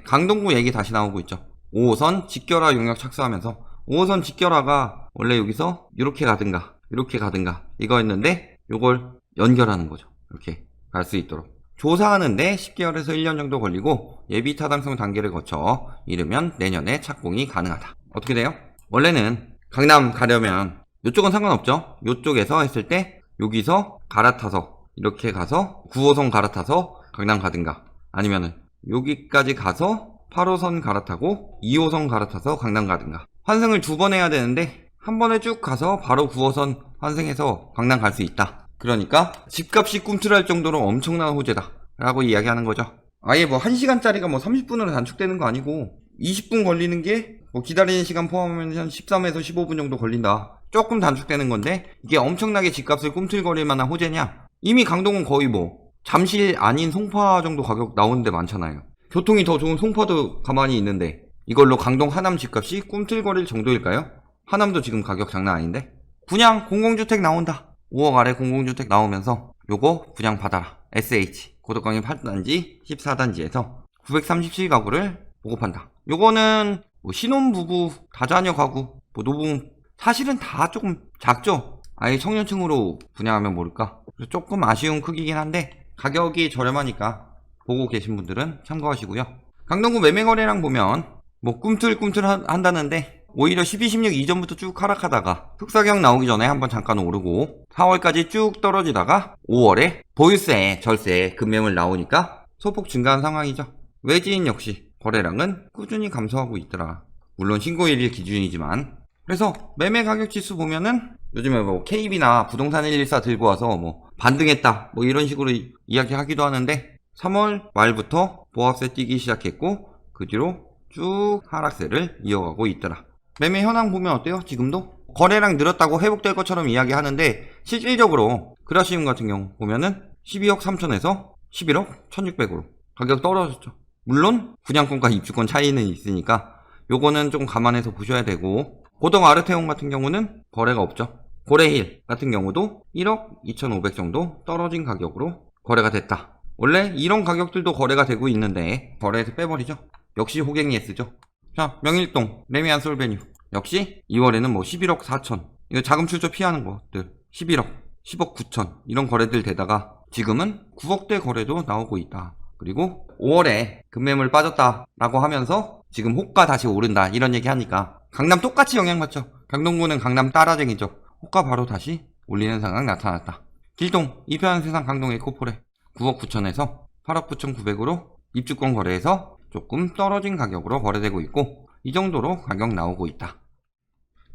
강동구 얘기 다시 나오고 있죠. 5호선 직결화 용역 착수하면서 5호선 직결화가 원래 여기서 이렇게 가든가 이거였는데 요걸 연결하는 거죠. 이렇게 갈 수 있도록 조사하는데 10개월에서 1년 정도 걸리고 예비 타당성 단계를 거쳐 이르면 내년에 착공이 가능하다. 어떻게 돼요? 원래는 강남 가려면 이쪽은 상관없죠. 이쪽에서 했을 때 여기서 갈아타서 이렇게 가서 9호선 갈아타서 강남 가든가 아니면은 여기까지 가서 8호선 갈아타고 2호선 갈아타서 강남 가든가 환승을 2번 해야 되는데 한 번에 쭉 가서 바로 9호선 환승해서 강남 갈 수 있다. 그러니까 집값이 꿈틀할 정도로 엄청난 호재다 라고 이야기하는 거죠. 아예 뭐 1시간짜리가 뭐 30분으로 단축되는 거 아니고 20분 걸리는 게 뭐 기다리는 시간 포함하면 한 13에서 15분 정도 걸린다. 조금 단축되는 건데 이게 엄청나게 집값을 꿈틀거릴 만한 호재냐? 이미 강동은 거의 뭐 잠실 아닌 송파 정도 가격 나오는 데 많잖아요. 교통이 더 좋은 송파도 가만히 있는데 이걸로 강동 하남 집값이 꿈틀거릴 정도일까요? 하남도 지금 가격 장난 아닌데? 분양 공공주택 나온다. 5억 아래 공공주택 나오면서 요거 분양 받아라. SH 고덕강의 8단지 14단지에서 937가구를 보급한다. 요거는 뭐 신혼부부 다자녀 가구 뭐 노부부 사실은 다 조금 작죠. 아예 청년층으로 분양하면 모를까. 조금 아쉬운 크기긴 한데 가격이 저렴하니까 보고 계신 분들은 참고하시고요. 강동구 매매거래량 보면 뭐 꿈틀꿈틀 한다는데 오히려 12, 16 이전부터 쭉 하락하다가 흑사경 나오기 전에 한번 잠깐 오르고 4월까지 쭉 떨어지다가 5월에 보유세, 절세, 급매물 나오니까 소폭 증가한 상황이죠. 외지인 역시 거래량은 꾸준히 감소하고 있더라. 물론 신고일일 기준이지만. 그래서 매매 가격 지수 보면은 요즘에 뭐 KB나 부동산 114 들고 와서 뭐 반등했다 뭐 이런 식으로 이야기하기도 하는데 3월 말부터 보합세 뛰기 시작했고 그 뒤로 쭉 하락세를 이어가고 있더라. 매매 현황 보면 어때요? 지금도 거래량 늘었다고 회복될 것처럼 이야기하는데 실질적으로 그라시움 같은 경우 보면은 12억 3천에서 11억 1600으로 가격 떨어졌죠. 물론 분양권과 입주권 차이는 있으니까 요거는 좀 감안해서 보셔야 되고, 고덕 아르테온 같은 경우는 거래가 없죠. 고레힐 같은 경우도 1억 2500 정도 떨어진 가격으로 거래가 됐다. 원래 이런 가격들도 거래가 되고 있는데 거래에서 빼버리죠. 역시 호갱이 S죠. 자, 명일동 레미안 솔베뉴 역시 2월에는 뭐 11억 4천, 이거 자금 출처 피하는 것들 11억 10억 9천 이런 거래들 되다가 지금은 9억대 거래도 나오고 있다. 그리고 5월에 급매물 빠졌다라고 하면서 지금 호가 다시 오른다 이런 얘기 하니까 강남 똑같이 영향받죠. 강동구는 강남 따라쟁이죠. 호가 바로 다시 올리는 상황 나타났다. 길동 이편한 세상 강동 에코폴에 9억 9천에서 8억 9,900으로 입주권 거래에서 조금 떨어진 가격으로 거래되고 있고, 이 정도로 가격 나오고 있다.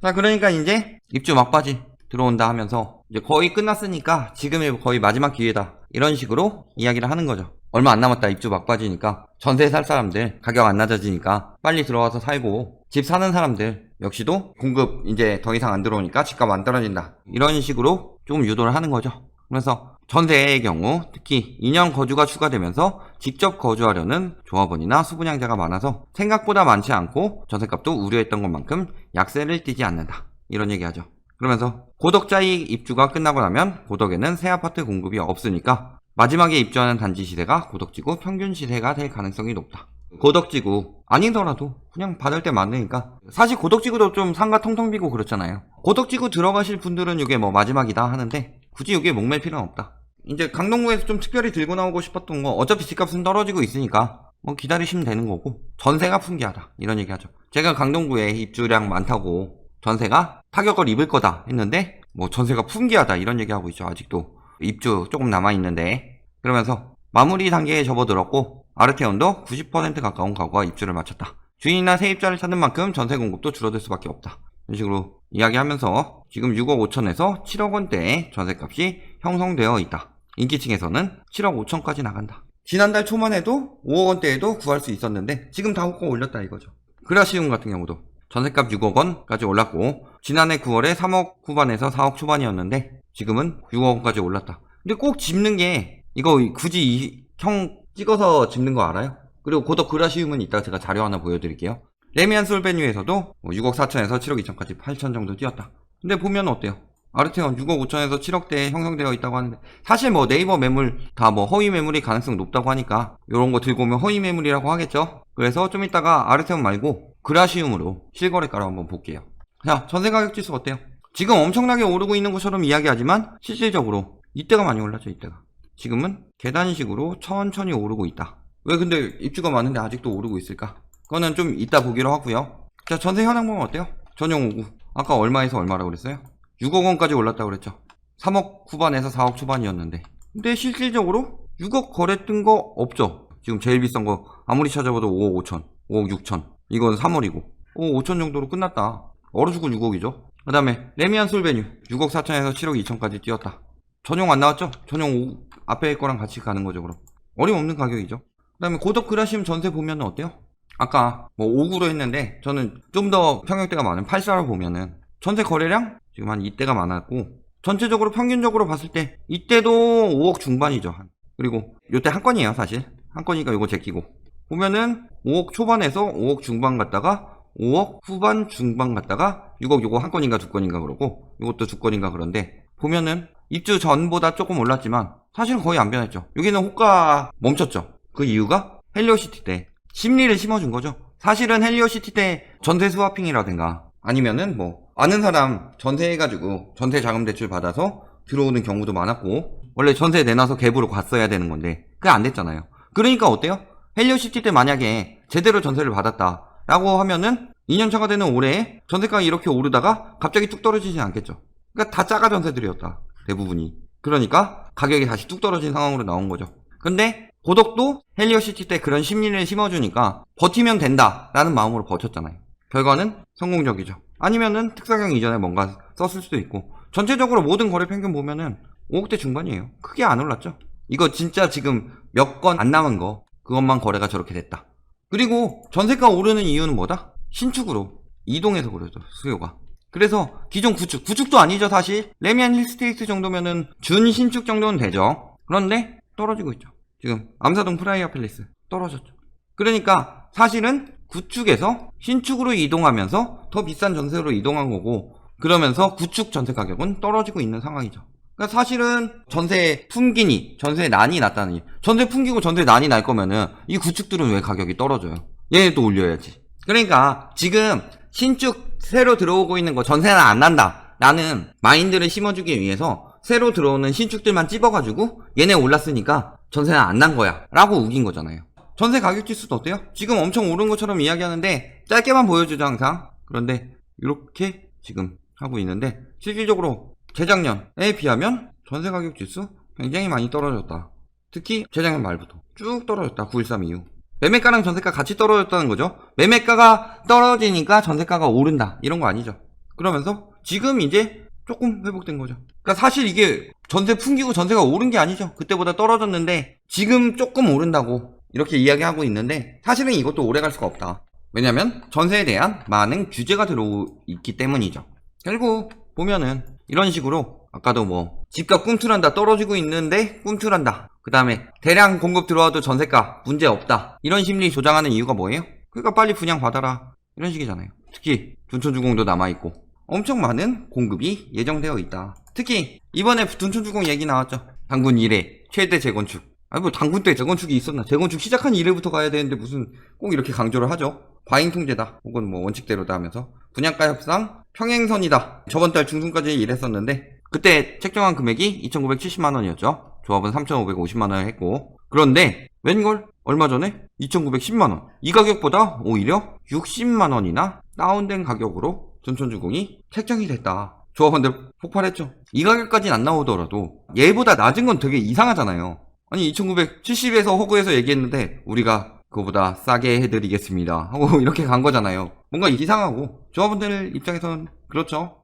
자, 그러니까 이제 입주 막바지 들어온다 하면서 이제 거의 끝났으니까 지금이 거의 마지막 기회다 이런 식으로 이야기를 하는 거죠. 얼마 안 남았다. 입주 막바지니까 전세 살 사람들 가격 안 낮아지니까 빨리 들어와서 살고, 집 사는 사람들 역시도 공급 이제 더 이상 안 들어오니까 집값 안 떨어진다 이런 식으로 조금 유도를 하는 거죠. 그래서 전세의 경우 특히 2년 거주가 추가되면서 직접 거주하려는 조합원이나 수분양자가 많아서 생각보다 많지 않고 전세값도 우려했던 것만큼 약세를 띠지 않는다 이런 얘기하죠. 그러면서 고덕자이 입주가 끝나고 나면 고덕에는 새 아파트 공급이 없으니까 마지막에 입주하는 단지 시세가 고덕지구 평균 시세가 될 가능성이 높다. 고덕지구 아니더라도 그냥 받을 때 많으니까, 사실 고덕지구도 좀 상가 텅텅 비고 그렇잖아요. 고덕지구 들어가실 분들은 이게 뭐 마지막이다 하는데 굳이 여기에 목맬 필요는 없다. 이제 강동구에서 좀 특별히 들고 나오고 싶었던 거, 어차피 집값은 떨어지고 있으니까 뭐 기다리시면 되는 거고 전세가 풍기하다 이런 얘기하죠. 제가 강동구에 입주량 많다고 전세가 타격을 입을 거다 했는데 뭐 전세가 풍기하다 이런 얘기하고 있죠. 아직도 입주 조금 남아있는데. 그러면서 마무리 단계에 접어들었고 아르테온도 90% 가까운 가구가 입주를 마쳤다. 주인이나 세입자를 찾는 만큼 전세 공급도 줄어들 수밖에 없다. 이런 식으로 이야기하면서 지금 6억 5천에서 7억 원대의 전세값이 형성되어 있다. 인기층에서는 7억 5천까지 나간다. 지난달 초만 해도 5억 원대에도 구할 수 있었는데 지금 다 호가 올렸다 이거죠. 그라시움 같은 경우도 전세값 6억 원까지 올랐고 지난해 9월에 3억 후반에서 4억 초반이었는데 지금은 6억 원까지 올랐다. 근데 꼭 짚는 게 이거 굳이 형 찍어서 짚는 거 알아요? 그리고 고덕 그라시움은 이따가 제가 자료 하나 보여드릴게요. 레미안 솔베뉴에서도 6억 4천에서 7억 2천까지 8천 정도 뛰었다. 근데 보면 어때요? 아르테온 6억 5천에서 7억대 형성되어 있다고 하는데, 사실 뭐 네이버 매물 다 뭐 허위 매물이 가능성 높다고 하니까 요런 거 들고 오면 허위 매물이라고 하겠죠. 그래서 좀 이따가 아르테온 말고 그라시움으로 실거래가로 한번 볼게요. 자, 전세 가격 지수 어때요? 지금 엄청나게 오르고 있는 것처럼 이야기하지만 실질적으로 이때가 많이 올랐죠. 이때가. 지금은 계단식으로 천천히 오르고 있다. 왜 근데 입주가 많은데 아직도 오르고 있을까? 그거는 좀 이따 보기로 하고요. 자, 전세 현황 보면 어때요? 전용 5구 아까 얼마에서 얼마라고 그랬어요? 6억 원까지 올랐다고 그랬죠. 3억 후반에서 4억 초반이었는데, 근데 실질적으로 6억 거래뜬 거 없죠. 지금 제일 비싼 거 아무리 찾아봐도 5억 5천, 5억 6천, 이건 3월이고 5억 5천 정도로 끝났다. 얼어 죽을 6억이죠. 그 다음에 레미안 솔베뉴 6억 4천에서 7억 2천까지 뛰었다. 전용 안 나왔죠? 전용 5 앞에 거랑 같이 가는 거죠. 그럼 어림없는 가격이죠. 그 다음에 고덕 그라시움 전세 보면 어때요? 아까 뭐 5구로 했는데 저는 좀 더 평형대가 많은 8사로 보면은 전세 거래량 지금 한 이때가 많았고, 전체적으로 평균적으로 봤을 때 이때도 5억 중반이죠. 그리고 요때 한 건이에요. 사실 한 건이니까 요거 제끼고 보면은 5억 초반에서 5억 중반 갔다가 5억 후반 중반 갔다가 6억 요거 한 건인가 두 건인가 그러고 요것도 두 건인가. 그런데 보면은 입주 전보다 조금 올랐지만 사실은 거의 안 변했죠. 여기는 호가 멈췄죠. 그 이유가 헬리오시티 때 심리를 심어준 거죠. 사실은 헬리오시티 때 전세 스와핑이라든가 아니면은 뭐 아는 사람 전세해가지고 전세 자금 대출 받아서 들어오는 경우도 많았고, 원래 전세 내놔서 갭으로 갔어야 되는 건데 그게 안 됐잖아요. 그러니까 어때요? 헬리오시티 때 만약에 제대로 전세를 받았다 라고 하면은 2년차가 되는 올해에 전세가가 이렇게 오르다가 갑자기 뚝 떨어지진 않겠죠. 그러니까 다 짜가 전세들이었다 대부분이. 그러니까 가격이 다시 뚝 떨어진 상황으로 나온 거죠. 근데 고덕도 헬리오시티 때 그런 심리를 심어주니까 버티면 된다 라는 마음으로 버텼잖아요. 결과는 성공적이죠. 아니면은 특사경 이전에 뭔가 썼을 수도 있고, 전체적으로 모든 거래 평균 보면은 5억대 중반이에요. 크게 안 올랐죠. 이거 진짜 지금 몇 건 안 남은 거 그것만 거래가 저렇게 됐다. 그리고 전세가 오르는 이유는 뭐다? 신축으로 이동해서 그러죠. 수요가. 그래서 기존 구축도 아니죠. 사실 레미안 힐스테이트 정도면은 준신축 정도는 되죠. 그런데 떨어지고 있죠. 지금 암사동 프라이어 팰리스 떨어졌죠. 그러니까 사실은 구축에서 신축으로 이동하면서 더 비싼 전세로 이동한 거고, 그러면서 구축 전세 가격은 떨어지고 있는 상황이죠. 그러니까 사실은 전세 품기니 전세 난이 났다니, 전세 품기고 전세 난이 날 거면은 이 구축들은 왜 가격이 떨어져요? 얘네도 올려야지. 그러니까 지금 신축 새로 들어오고 있는 거 전세는 안 난다 라는 마인드를 심어주기 위해서 새로 들어오는 신축들만 찝어가지고 얘네 올랐으니까 전세는 안 난 거야 라고 우긴 거잖아요. 전세 가격 지수도 어때요? 지금 엄청 오른 것처럼 이야기하는데 짧게만 보여주죠 항상. 그런데 이렇게 지금 하고 있는데 실질적으로 재작년에 비하면 전세 가격 지수 굉장히 많이 떨어졌다. 특히 재작년 말부터 쭉 떨어졌다. 9.13 이후 매매가랑 전세가 같이 떨어졌다는 거죠. 매매가가 떨어지니까 전세가가 오른다 이런 거 아니죠. 그러면서 지금 이제 조금 회복된 거죠. 그러니까 사실 이게 전세 풍기고 전세가 오른 게 아니죠. 그때보다 떨어졌는데 지금 조금 오른다고 이렇게 이야기하고 있는데, 사실은 이것도 오래 갈 수가 없다. 왜냐면 전세에 대한 많은 규제가 들어있기 때문이죠. 결국 보면은 이런 식으로 아까도 뭐 집값 꿈틀한다 떨어지고 있는데 꿈틀한다, 그 다음에 대량 공급 들어와도 전세가 문제없다, 이런 심리 조장하는 이유가 뭐예요? 그러니까 빨리 분양 받아라 이런 식이잖아요. 특히 둔촌주공도 남아있고 엄청 많은 공급이 예정되어 있다. 특히 이번에 둔촌주공 얘기 나왔죠. 당군 1회 최대 재건축. 아니 뭐 당군 때 재건축이 있었나? 재건축 시작한 이래부터 가야 되는데 무슨 꼭 이렇게 강조를 하죠. 과잉 통제다 혹은 뭐 원칙대로다 하면서 분양가 협상 평행선이다. 저번 달 중순까지 일했었는데 그때 책정한 금액이 2,970만원이었죠. 조합은 3,550만원을 했고, 그런데 웬걸 얼마 전에 2,910만원, 이 가격보다 오히려 60만원이나 다운된 가격으로 둔촌주공이 책정이 됐다. 조합원들 폭발했죠. 이 가격까지는 안 나오더라도 얘보다 낮은 건 되게 이상하잖아요. 아니 2,970에서 허구해서 얘기했는데 우리가 그거보다 싸게 해드리겠습니다 하고 이렇게 간 거잖아요. 뭔가 이상하고 조합원들 입장에서는 그렇죠.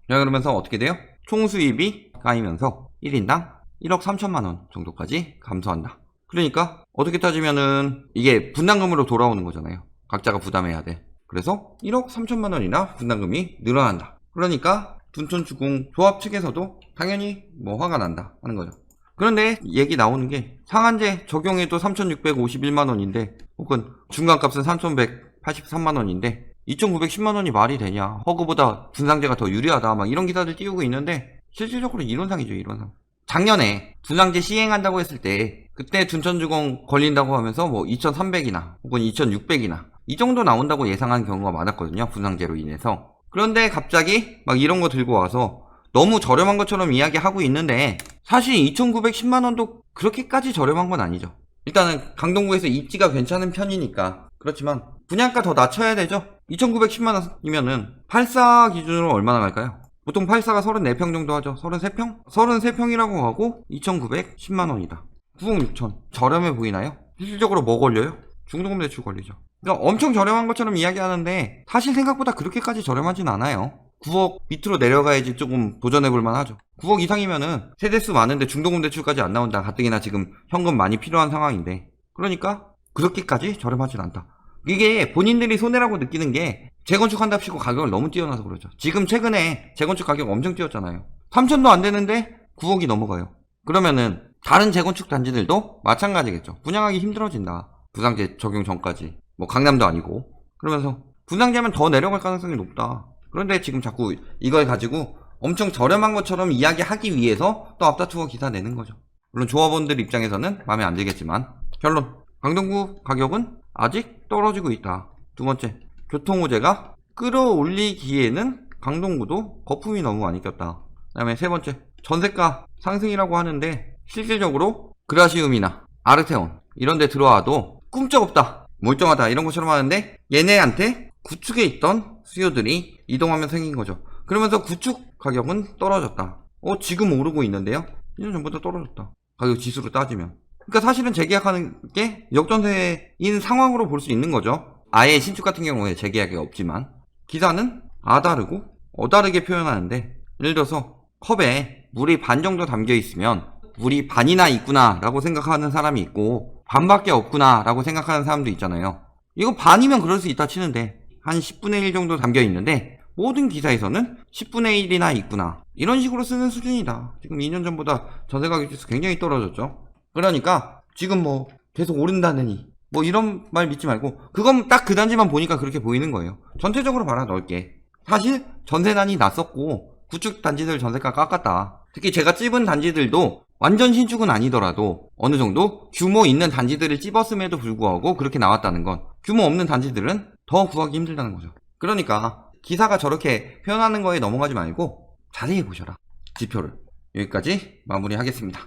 자, 그러면서 어떻게 돼요? 총 수입이 까이면서 1인당 1억 3천만원 정도까지 감소한다. 그러니까 어떻게 따지면은 이게 분담금으로 돌아오는 거잖아요. 각자가 부담해야 돼. 그래서 1억 3천만원이나 분담금이 늘어난다. 그러니까 둔촌주공 조합 측에서도 당연히 뭐 화가 난다 하는 거죠. 그런데 얘기 나오는 게 상한제 적용해도 3,651만원인데 혹은 중간값은 3,183만원인데 2,910만 원이 말이 되냐. 허그보다 분상제가 더 유리하다. 막 이런 기사들 띄우고 있는데 실질적으로 이론상이죠, 이론상. 작년에 분상제 시행한다고 했을 때 그때 둔천주공 걸린다고 하면서 뭐 2,300이나 혹은 2,600이나 이 정도 나온다고 예상한 경우가 많았거든요, 분상제로 인해서. 그런데 갑자기 막 이런 거 들고 와서 너무 저렴한 것처럼 이야기하고 있는데 사실 2,910만 원도 그렇게까지 저렴한 건 아니죠. 일단은 강동구에서 입지가 괜찮은 편이니까. 그렇지만 분양가 더 낮춰야 되죠. 2,910만 원이면은 84 기준으로 얼마나 갈까요? 보통 84가 34평 정도 하죠. 33평? 33평이라고 하고 2,910만 원이다. 9억 6천. 저렴해 보이나요? 실질적으로 뭐 걸려요? 중도금 대출 걸리죠. 그러니까 엄청 저렴한 것처럼 이야기하는데 사실 생각보다 그렇게까지 저렴하진 않아요. 9억 밑으로 내려가야지 조금 도전해볼만 하죠. 9억 이상이면은 세대수 많은데 중도금 대출까지 안 나온다. 가뜩이나 지금 현금 많이 필요한 상황인데. 그러니까 그렇게까지 저렴하진 않다. 이게 본인들이 손해라고 느끼는 게 재건축한답시고 가격을 너무 뛰어나서 그러죠. 지금 최근에 재건축 가격 엄청 뛰었잖아요. 3천도 안 되는데 9억이 넘어가요. 그러면은 다른 재건축 단지들도 마찬가지겠죠. 분양하기 힘들어진다. 부상제 적용 전까지. 뭐 강남도 아니고. 그러면서 분상제하면 더 내려갈 가능성이 높다. 그런데 지금 자꾸 이걸 가지고 엄청 저렴한 것처럼 이야기하기 위해서 또 앞다투어 기사 내는 거죠. 물론 조합원들 입장에서는 마음에 안 들겠지만 결론. 강동구 가격은 아직 떨어지고 있다. 두 번째, 교통호재가 끌어올리기에는 강동구도 거품이 너무 많이 꼈다. 그 다음에 세 번째, 전세가 상승이라고 하는데 실질적으로 그라시움이나 아르테온 이런 데 들어와도 꿈쩍없다, 멀쩡하다 이런 것처럼 하는데 얘네한테 구축에 있던 수요들이 이동하면 생긴 거죠. 그러면서 구축 가격은 떨어졌다. 지금 오르고 있는데요. 1년 전보다 떨어졌다. 가격 지수로 따지면. 그러니까 사실은 재계약하는 게 역전세인 상황으로 볼 수 있는 거죠. 아예 신축 같은 경우에 재계약이 없지만 기사는 아다르고 어다르게 표현하는데 예를 들어서 컵에 물이 반 정도 담겨 있으면 물이 반이나 있구나 라고 생각하는 사람이 있고 반밖에 없구나 라고 생각하는 사람도 있잖아요. 이거 반이면 그럴 수 있다 치는데 한 10분의 1 정도 담겨 있는데 모든 기사에서는 10분의 1이나 있구나 이런 식으로 쓰는 수준이다. 지금 2년 전보다 전세가격 지수 굉장히 떨어졌죠. 그러니까 지금 뭐 계속 오른다느니 뭐 이런 말 믿지 말고 그건 딱 그 단지만 보니까 그렇게 보이는 거예요. 전체적으로 봐라 넓게. 사실 전세난이 났었고 구축 단지들 전세가 깎았다. 특히 제가 찝은 단지들도 완전 신축은 아니더라도 어느 정도 규모 있는 단지들을 찝었음에도 불구하고 그렇게 나왔다는 건 규모 없는 단지들은 더 구하기 힘들다는 거죠. 그러니까 기사가 저렇게 표현하는 거에 넘어가지 말고 자세히 보셔라. 지표를. 여기까지 마무리하겠습니다.